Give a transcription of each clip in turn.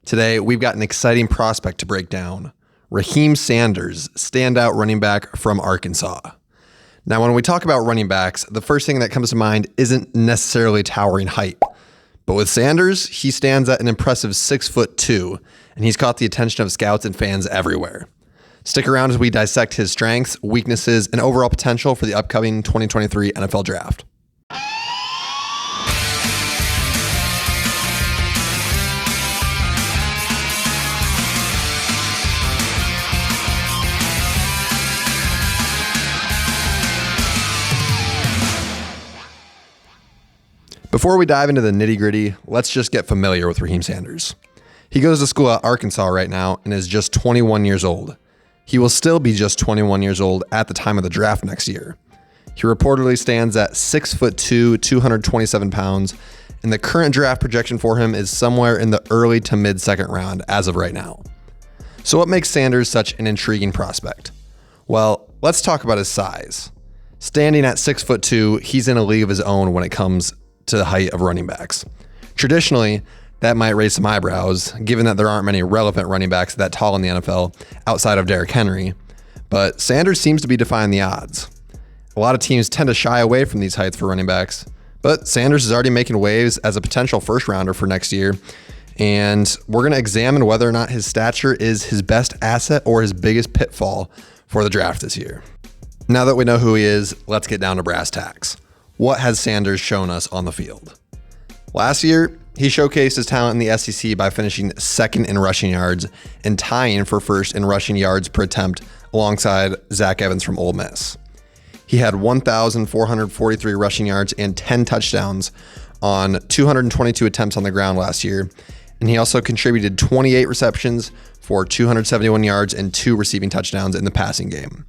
Today, we've got an exciting prospect to break down. Raheim Sanders, standout running back from Arkansas. Now, when we talk about running backs, the first thing that comes to mind isn't necessarily towering height. But with Sanders, he stands at an impressive 6'2", and he's caught the attention of scouts and fans everywhere. Stick around as we dissect his strengths, weaknesses, and overall potential for the upcoming 2023 NFL Draft. Before we dive into the nitty-gritty, let's just get familiar with Raheim Sanders. He goes to school at Arkansas right now and is just 21 years old. He will still be just 21 years old at the time of the draft next year. He reportedly stands at 6'2", 227 pounds, and the current draft projection for him is somewhere in the early to mid-second round as of right now. So what makes Sanders such an intriguing prospect? Well, let's talk about his size. Standing at 6'2", he's in a league of his own when it comes to the height of running backs. Traditionally, that might raise some eyebrows, given that there aren't many relevant running backs that tall in the NFL outside of Derrick Henry, but Sanders seems to be defying the odds. A lot of teams tend to shy away from these heights for running backs, but Sanders is already making waves as a potential first rounder for next year, and we're going to examine whether or not his stature is his best asset or his biggest pitfall for the draft this year. Now that we know who he is, let's get down to brass tacks. What has Sanders shown us on the field? Last year, he showcased his talent in the SEC by finishing second in rushing yards and tying for first in rushing yards per attempt alongside Zach Evans from Ole Miss. He had 1,443 rushing yards and 10 touchdowns on 222 attempts on the ground last year, and he also contributed 28 receptions for 271 yards and 2 receiving touchdowns in the passing game.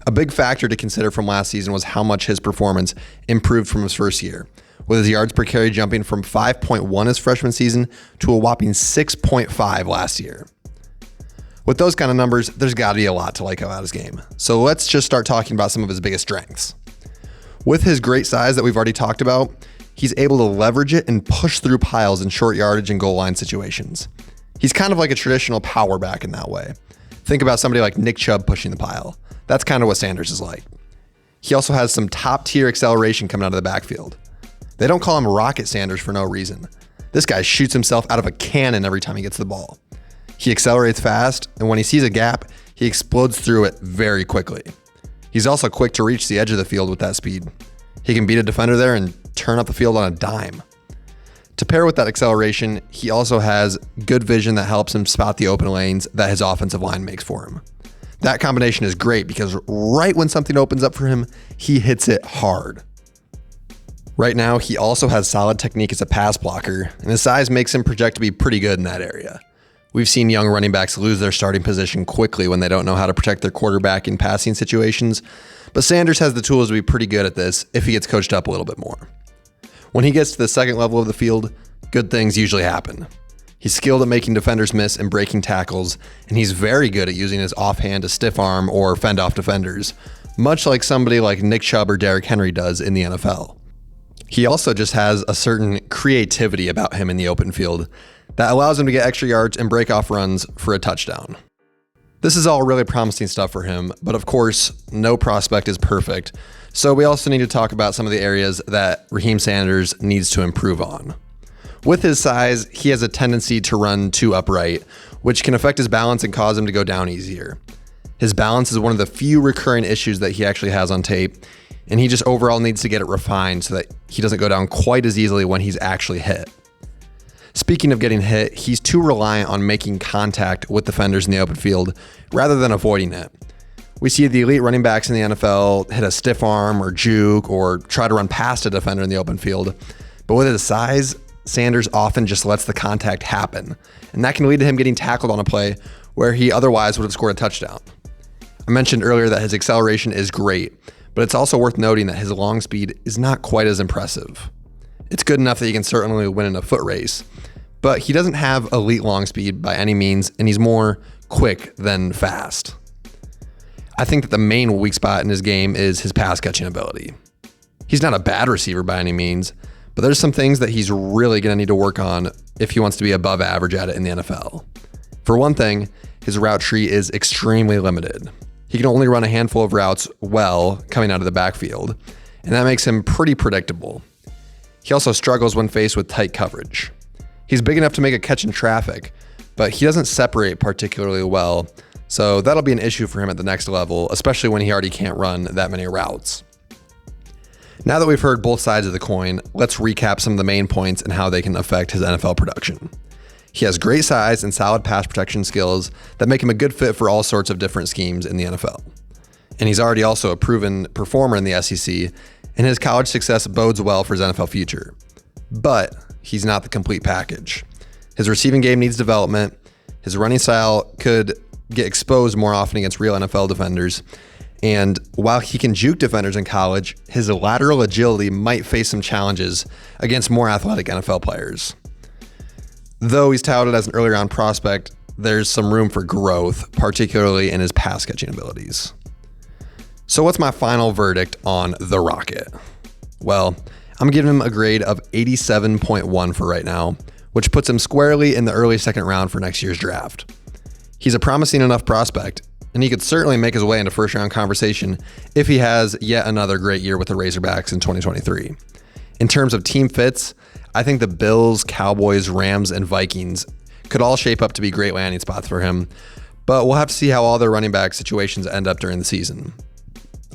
A big factor to consider from last season was how much his performance improved from his first year, with his yards per carry jumping from 5.1 his freshman season to a whopping 6.5 last year. With those kind of numbers, there's got to be a lot to like about his game. So let's just start talking about some of his biggest strengths. With his great size that we've already talked about, he's able to leverage it and push through piles in short yardage and goal line situations. He's kind of like a traditional power back in that way. Think about somebody like Nick Chubb pushing the pile. That's kind of what Sanders is like. He also has some top-tier acceleration coming out of the backfield. They don't call him Rocket Sanders for no reason. This guy shoots himself out of a cannon every time he gets the ball. He accelerates fast, and when he sees a gap, he explodes through it very quickly. He's also quick to reach the edge of the field with that speed. He can beat a defender there and turn up the field on a dime. To pair with that acceleration, he also has good vision that helps him spot the open lanes that his offensive line makes for him. That combination is great because right when something opens up for him, he hits it hard. Right now, he also has solid technique as a pass blocker, and his size makes him project to be pretty good in that area. We've seen young running backs lose their starting position quickly when they don't know how to protect their quarterback in passing situations, but Sanders has the tools to be pretty good at this if he gets coached up a little bit more. When he gets to the second level of the field, good things usually happen. He's skilled at making defenders miss and breaking tackles, and he's very good at using his offhand to stiff arm or fend off defenders, much like somebody like Nick Chubb or Derrick Henry does in the NFL. He also just has a certain creativity about him in the open field that allows him to get extra yards and break off runs for a touchdown. This is all really promising stuff for him, but of course, no prospect is perfect, so we also need to talk about some of the areas that Raheim Sanders needs to improve on. With his size, he has a tendency to run too upright, which can affect his balance and cause him to go down easier. His balance is one of the few recurring issues that he actually has on tape, and he just overall needs to get it refined so that he doesn't go down quite as easily when he's actually hit. Speaking of getting hit, he's too reliant on making contact with defenders in the open field rather than avoiding it. We see the elite running backs in the NFL hit a stiff arm or juke or try to run past a defender in the open field, but with his size, Sanders often just lets the contact happen, and that can lead to him getting tackled on a play where he otherwise would have scored a touchdown. I mentioned earlier that his acceleration is great, but it's also worth noting that his long speed is not quite as impressive. It's good enough that he can certainly win in a foot race, but he doesn't have elite long speed by any means, and he's more quick than fast. I think that the main weak spot in his game is his pass catching ability. He's not a bad receiver by any means, But there's some things that he's really going to need to work on if he wants to be above average at it in the NFL. For one thing, his route tree is extremely limited. He can only run a handful of routes well coming out of the backfield, and that makes him pretty predictable. He also struggles when faced with tight coverage. He's big enough to make a catch in traffic, but he doesn't separate particularly well, so that'll be an issue for him at the next level, especially when he already can't run that many routes. Now that we've heard both sides of the coin, let's recap some of the main points and how they can affect his NFL production. He has great size and solid pass protection skills that make him a good fit for all sorts of different schemes in the NFL. And he's already also a proven performer in the SEC, and his college success bodes well for his NFL future. But he's not the complete package. His receiving game needs development. His running style could get exposed more often against real NFL defenders. And while he can juke defenders in college, his lateral agility might face some challenges against more athletic NFL players. Though he's touted as an early round prospect, there's some room for growth, particularly in his pass catching abilities. So what's my final verdict on the Rocket? Well, I'm giving him a grade of 87.1 for right now, which puts him squarely in the early second round for next year's draft. He's a promising enough prospect, and he could certainly make his way into first round conversation if he has yet another great year with the Razorbacks in 2023. In terms of team fits, I think the Bills, Cowboys, Rams, and Vikings could all shape up to be great landing spots for him, but we'll have to see how all their running back situations end up during the season.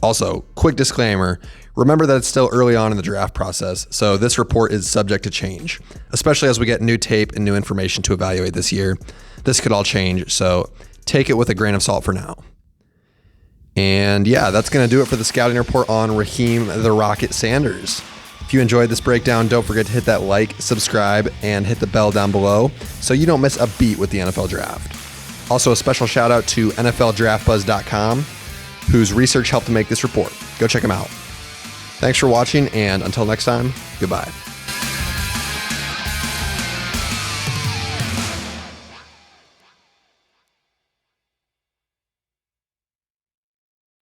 Also, quick disclaimer, remember that it's still early on in the draft process, so this report is subject to change, especially as we get new tape and new information to evaluate this year. This could all change, so take it with a grain of salt for now. And yeah, that's going to do it for the scouting report on Raheim the Rocket Sanders. If you enjoyed this breakdown, don't forget to hit that like, subscribe, and hit the bell down below so you don't miss a beat with the NFL Draft. Also, a special shout out to NFLDraftBuzz.com, whose research helped to make this report. Go check them out. Thanks for watching, and until next time, goodbye.